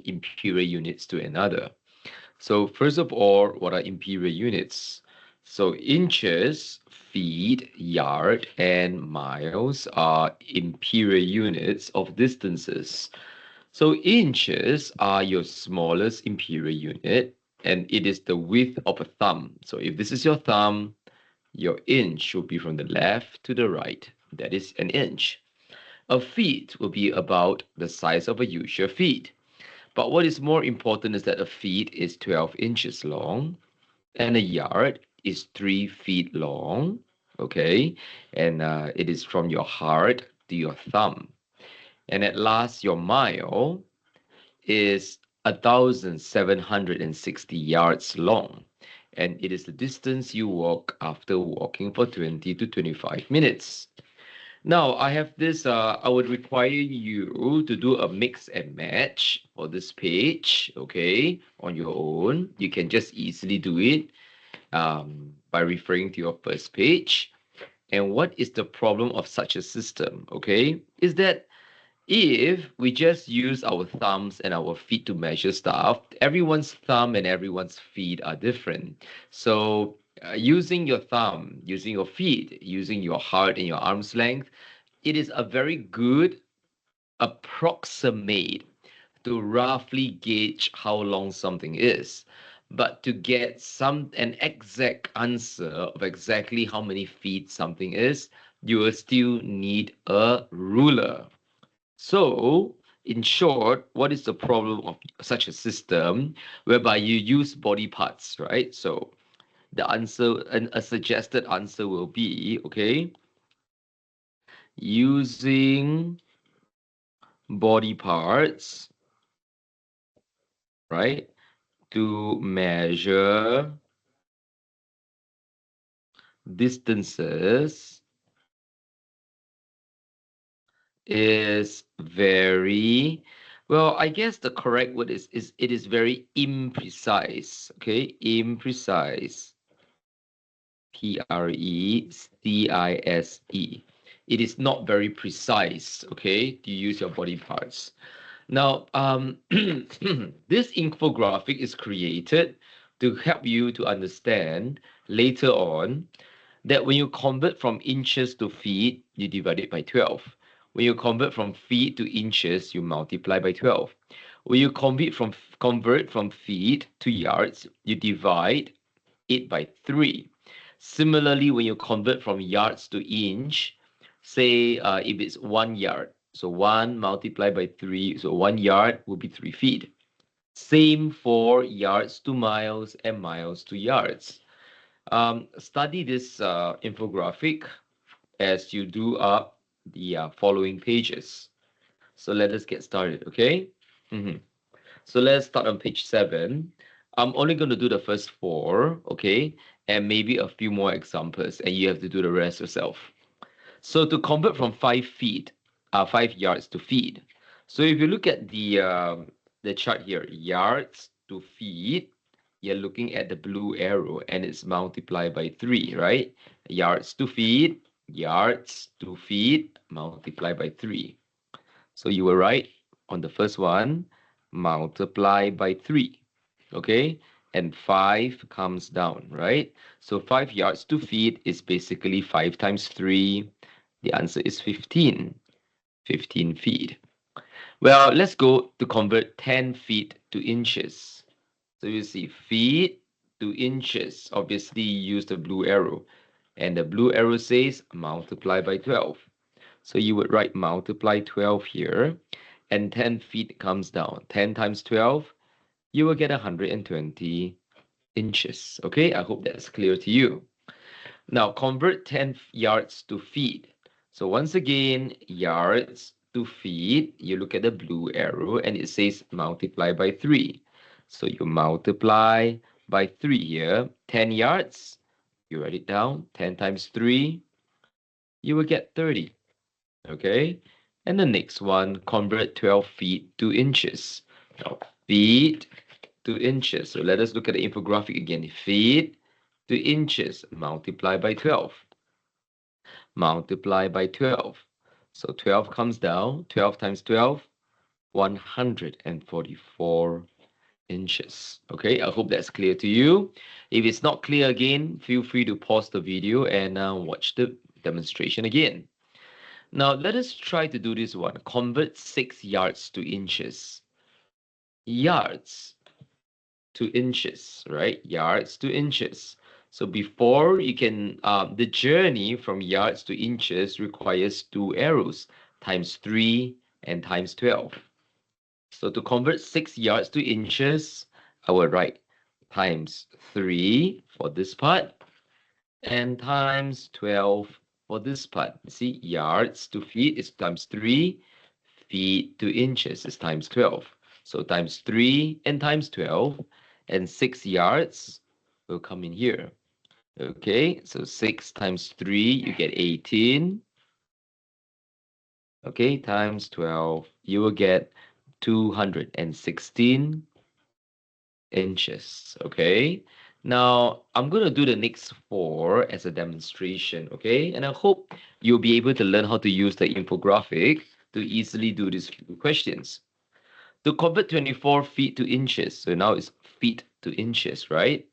imperial units to another. So first of all, what are imperial units? So inches, feet, yard, and miles are imperial units of distances. So inches are your smallest imperial unit, and it is the width of a thumb. So if this is your thumb, your inch should be from the left to the right. That is an inch. A feet will be about the size of a usual feet. But what is more important is that a feet is 12 inches long and a yard is 3 feet long. Okay. And it is from your heart to your thumb. And at last, your mile is 1,760 yards long. And it is the distance you walk after walking for 20 to 25 minutes. Now, I have this, I would require you to do a mix and match for this page, okay, on your own. You can just easily do it by referring to your first page. And what is the problem of such a system, okay, is that if we just use our thumbs and our feet to measure stuff, everyone's thumb and everyone's feet are different. So using your thumb, using your feet, using your heart and your arm's length, it is a very good approximate to roughly gauge how long something is. But to get an exact answer of exactly how many feet something is, you will still need a ruler. So, in short, what is the problem of such a system whereby you use body parts, right? So, the answer and a suggested answer will be, okay, using body parts, right, to measure distances is very, well, I guess the correct word is it is very imprecise, okay? Imprecise. Precise. It is not very precise, okay, to use your body parts. Now, this infographic is created to help you to understand later on that when you convert from inches to feet, you divide it by 12. When you convert from feet to inches, you multiply by 12. When you convert from feet to yards, you divide it by 3. Similarly, when you convert from yards to inch, say if it's 1 yard, so 1 multiplied by 3, so 1 yard will be 3 feet. Same for yards to miles and miles to yards. Study this infographic as you do up the following pages. So let us get started, okay? So let's start on page 7. I'm only going to do the first 4, okay? And maybe a few more examples, and you have to do the rest yourself. So to convert from 5 feet, 5 yards to feet. So if you look at the chart here, yards to feet, you're looking at the blue arrow, and it's multiplied by 3, right? Yards to feet, multiplied by 3. So you were right on the first one, multiply by 3, okay? And 5 comes down, right? So 5 yards to feet is basically 5 times 3. The answer is 15. 15 feet. Well, let's go to convert 10 feet to inches. So you see feet to inches. Obviously, use the blue arrow. And the blue arrow says multiply by 12. So you would write multiply 12 here. And 10 feet comes down. 10 times 12, you will get 120 inches. Okay, I hope that's clear to you. Now convert 10 yards to feet. So once again, yards to feet, you look at the blue arrow and it says multiply by 3. So you multiply by 3 here, 10 yards, you write it down, 10 times 3, you will get 30. Okay, and the next one, convert 12 feet to inches. Now, feet to inches. So let us look at the infographic again. Feet to inches, multiply by 12. Multiply by 12. So 12 comes down, 12 times 12, 144 inches. Okay, I hope that's clear to you. If it's not clear again, feel free to pause the video and watch the demonstration again. Now, let us try to do this one. Convert 6 yards to inches. Yards to inches, right? Yards to inches. So before you can, the journey from yards to inches requires 2 arrows, times 3 and times 12. So to convert 6 yards to inches, I will write times 3 for this part and times 12 for this part. You see, yards to feet is times 3, feet to inches is times 12. So times 3 and times 12, and 6 yards will come in here. Okay, so 6 times 3, you get 18. Okay, times 12, you will get 216 inches. Okay, now I'm going to do the next 4 as a demonstration. Okay, and I hope you'll be able to learn how to use the infographic to easily do these few questions. To convert 24 feet to inches, so now it's feet to inches, right?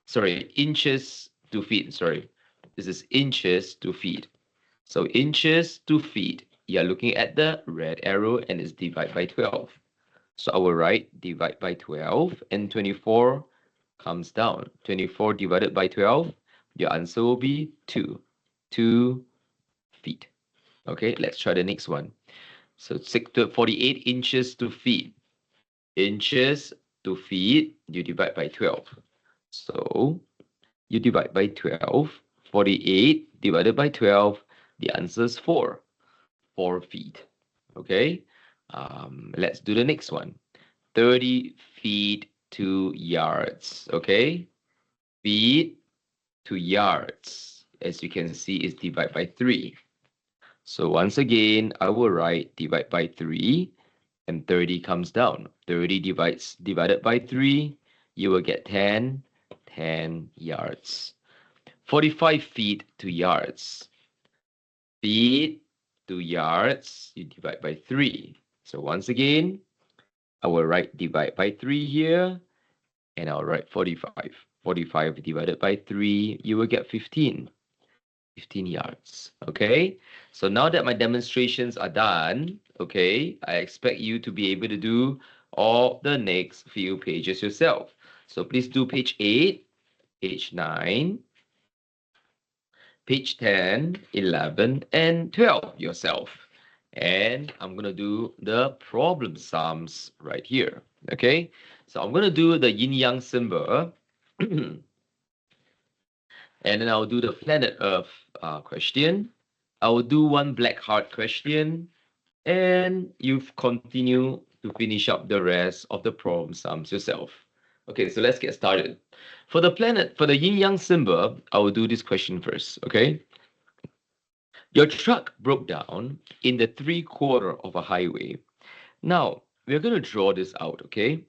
Sorry, inches to feet. Sorry, this is inches to feet. So inches to feet, you're looking at the red arrow and it's divided by 12. So I will write divide by 12 and 24 comes down. 24 divided by 12, your answer will be 2. 2 feet. Okay, let's try the next one. So 48 inches to feet. Inches to feet, you divide by 12. So you divide by 12. 48 divided by 12, the answer is 4. 4 feet. Okay, let's do the next one. 30 feet to yards. Okay, feet to yards, as you can see, is divided by 3. So once again, I will write divide by 3, and 30 comes down. 30 divided by 3, you will get 10, 10 yards. 45 feet to yards. Feet to yards, you divide by 3. So once again, I will write divide by 3 here, and I'll write 45. 45 divided by 3, you will get 15. 15 yards. Okay, so now that my demonstrations are done, okay, I expect you to be able to do all the next few pages yourself. So please do page 8, page 9, page 10, 11, and 12 yourself. And I'm going to do the problem sums right here. Okay, so I'm going to do the yin yang symbol. And then I'll do the planet Earth question. I will do one black heart question, and you continue to finish up the rest of the problem sums yourself. Okay, so let's get started. For the yin yang symbol, I will do this question first. Okay, your truck broke down in the 3/4 of a highway. Now we're going to draw this out. Okay,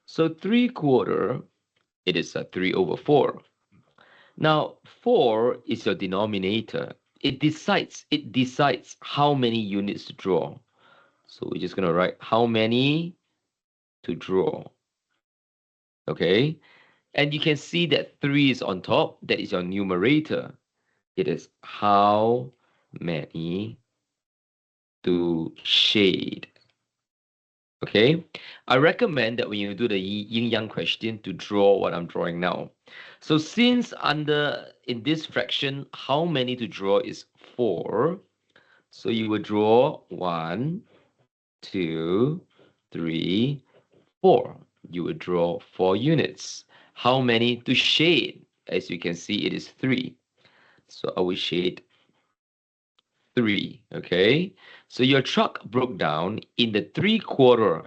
so 3/4, it is a 3/4. Now, 4 is your denominator. It decides how many units to draw. So we're just going to write how many to draw. Okay? And you can see that 3 is on top. That is your numerator. It is how many to shade. Okay? I recommend that when you do the yin-yang question to draw what I'm drawing now. So since in this fraction, how many to draw is 4. So you will draw 1, 2, 3, 4. You will draw 4 units. How many to shade? As you can see, it is 3. So I will shade 3. Okay. So your truck broke down in the 3/4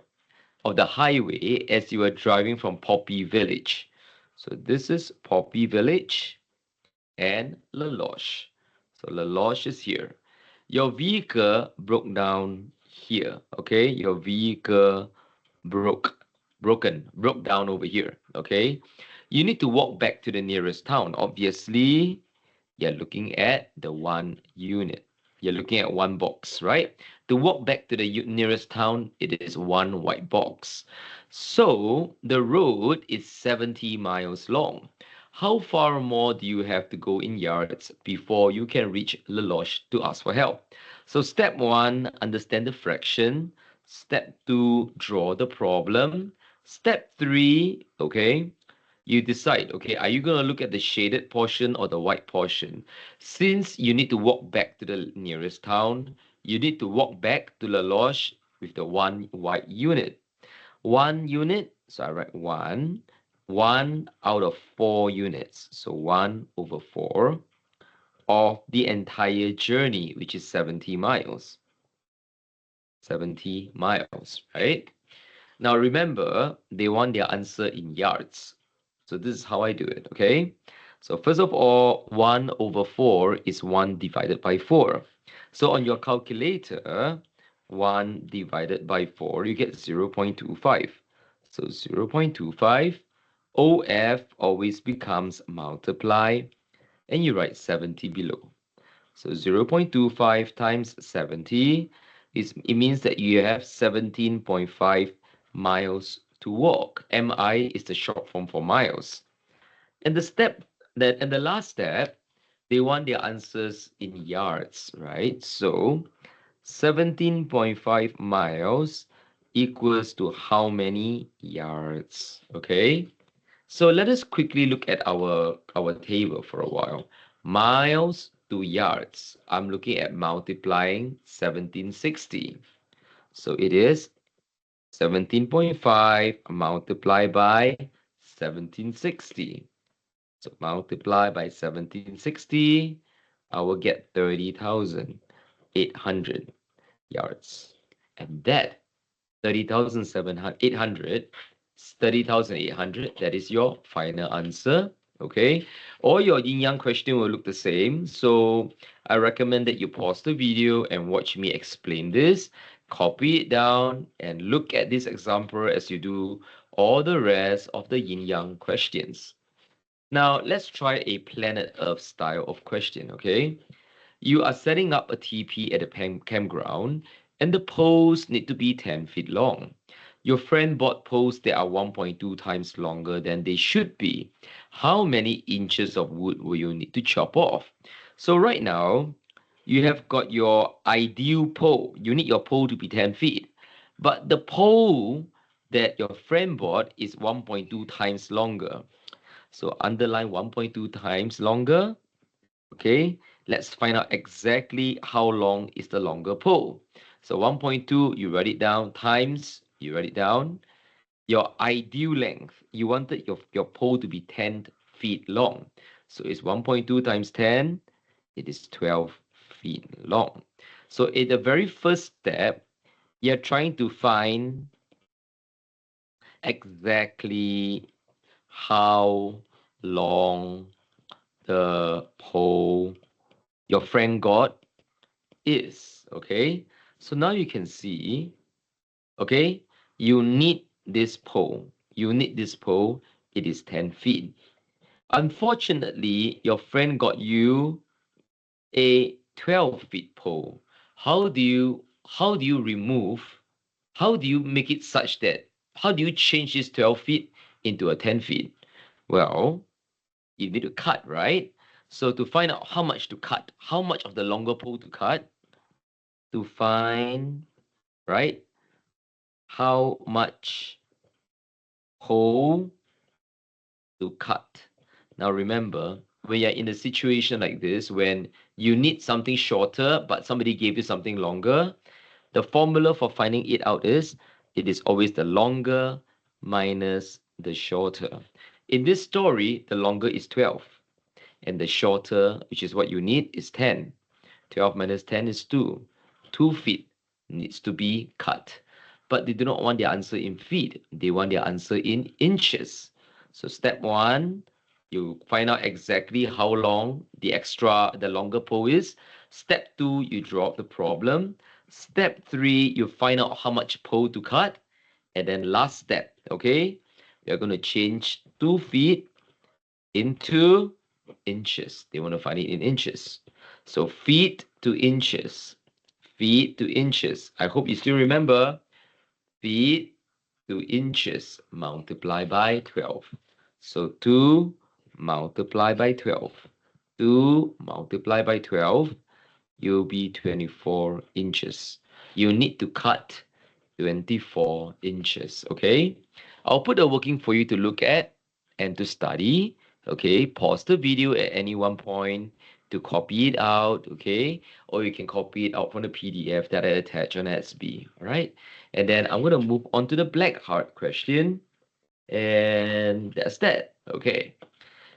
of the highway as you were driving from Poppy Village. So this is Poppy Village and La Loche. So La Loche is here. Your vehicle broke down here. Okay, your vehicle broke down over here. Okay, you need to walk back to the nearest town. Obviously, you're looking at the 1 unit. You're looking at one box, right? To walk back to the nearest town, it is one white box. So the road is 70 miles long. How far more do you have to go in yards before you can reach Lelouch to ask for help? So step one, understand the fraction. Step two, draw the problem. Step three, okay, you decide, okay, are you going to look at the shaded portion or the white portion? Since you need to walk back to the nearest town, you need to walk back to the lodge with the one white unit. One unit, so I write one out of 4 units. So 1/4 of the entire journey, which is 70 miles. 70 miles, right? Now remember, they want their answer in yards. So this is how I do it, okay? So first of all, 1/4 is 1 divided by 4. So on your calculator, 1 divided by 4, you get 0.25. So 0.25, OF always becomes multiply, and you write 70 below. So 0.25 times 70 it means that you have 17.5 miles to walk. MI is the short form for miles. And the last step, they want their answers in yards, right? So 17.5 miles equals to how many yards? Okay. So let us quickly look at our table for a while. Miles to yards. I'm looking at multiplying 1760. So it is 17.5 multiplied by 1760. So multiply by 1760, I will get 30,800 yards. And that 30,800, that is your final answer. Okay, all your yin yang question will look the same. So I recommend that you pause the video and watch me explain this, copy it down, and look at this example as you do all the rest of the yin yang questions. Now let's try a planet Earth style of question, okay? You are setting up a TP at a campground, and the poles need to be 10 feet long. Your friend bought poles that are 1.2 times longer than they should be. How many inches of wood will you need to chop off? So right now, you have got your ideal pole. You need your pole to be 10 feet. But the pole that your friend bought is 1.2 times longer. So underline 1.2 times longer. Okay, let's find out exactly how long is the longer pole. So 1.2, you write it down, times, you write it down. Your ideal length, you wanted your pole to be 10 feet long. So it's 1.2 times 10, it is 12 feet long. So in the very first step, you're trying to find exactly how long the pole your friend got is, okay? So now you can see, okay, you need this pole. You need this pole. It is 10 feet. Unfortunately, your friend got you a 12 feet pole. How do you make it such that, how do you change this 12 feet into a 10 feet? Well, you need to cut, right? So to find out how much to cut, how much of the longer pole to cut, to find, right, how much pole to cut. Now remember, when you're in a situation like this, when you need something shorter, but somebody gave you something longer, the formula for finding it out is, it is always the longer minus the shorter. In this story, the longer is 12, and the shorter, which is what you need, is 10. 12 minus 10 is 2. 2 feet needs to be cut. But they do not want their answer in feet. They want their answer in inches. So step 1, you find out exactly how long the longer pole is. Step 2, you draw up the problem. Step 3, you find out how much pole to cut. And then last step, okay, we are going to change 2 feet into inches. They want to find it in inches. So feet to inches. Feet to inches. I hope you still remember. Feet to inches multiply by 12. So 2 multiply by 12. 2 multiply by 12, you'll be 24 inches. You need to cut 24 inches, okay? I'll put a working for you to look at and to study, okay? Pause the video at any one point to copy it out, okay? Or you can copy it out from the PDF that I attach on SB, all right? And then I'm going to move on to the black heart question, and that's that, okay?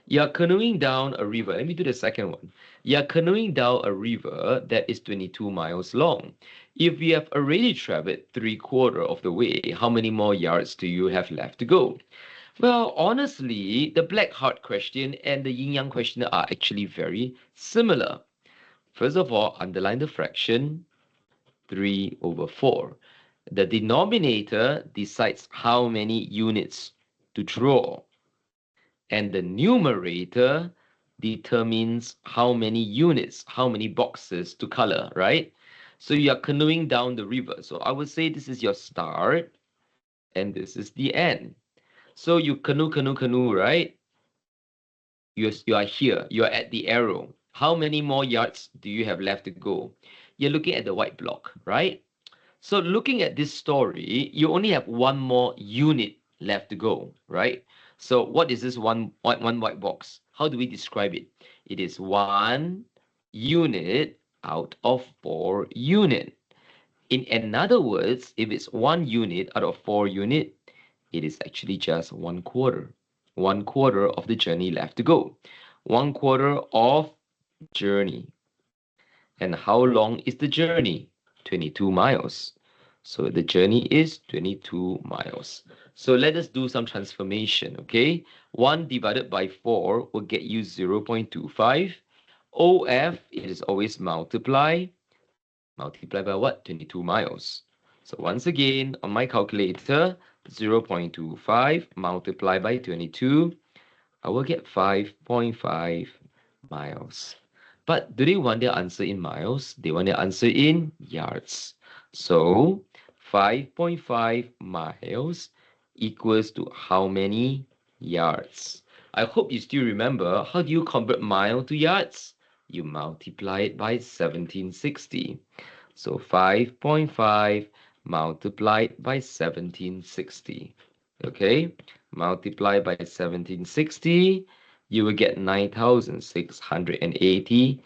You're canoeing down a river. Let me do the second one. You're canoeing down a river that is 22 miles long. If you have already traveled 3/4 of the way, how many more yards do you have left to go? Well, honestly, the black heart question and the yin yang question are actually very similar. First of all, underline the fraction 3/4. The denominator decides how many units to draw, and the numerator determines how many units, how many boxes to color, right? So you are canoeing down the river. So I would say this is your start and this is the end. So you canoe, right? You are here, you are at the arrow. How many more yards do you have left to go? You're looking at the white block, right? So looking at this story, you only have one more unit left to go, right? So what is this one white box? How do we describe it? It is 1 unit out of 4 unit. In other words, if it's 1 unit out of 4 unit, it is actually just 1/4. 1/4 of the journey left to go. 1/4 of journey. And how long is the journey? 22 miles. So the journey is 22 miles. So let us do some transformation, okay? 1 divided by 4 will get you 0.25. OF, it is always multiply. Multiply by what? 22 miles. So once again, on my calculator, 0.25 multiplied by 22, I will get 5.5 miles. But do they want their answer in miles? They want their answer in yards. So 5.5 miles equals to how many yards? I hope you still remember, how do you convert mile to yards? You multiply it by 1760. So 5.5 multiplied by 1760. Okay, multiply by 1760, you will get 9,680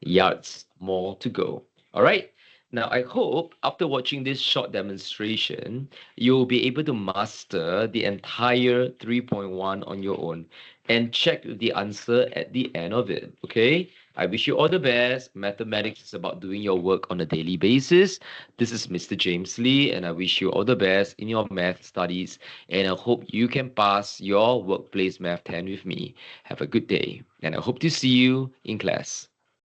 yards more to go. All right. Now, I hope after watching this short demonstration, you'll be able to master the entire 3.1 on your own and check the answer at the end of it. Okay. I wish you all the best. Mathematics is about doing your work on a daily basis. This is Mr. James Lee, and I wish you all the best in your math studies. And I hope you can pass your workplace math 10 with me. Have a good day, and I hope to see you in class.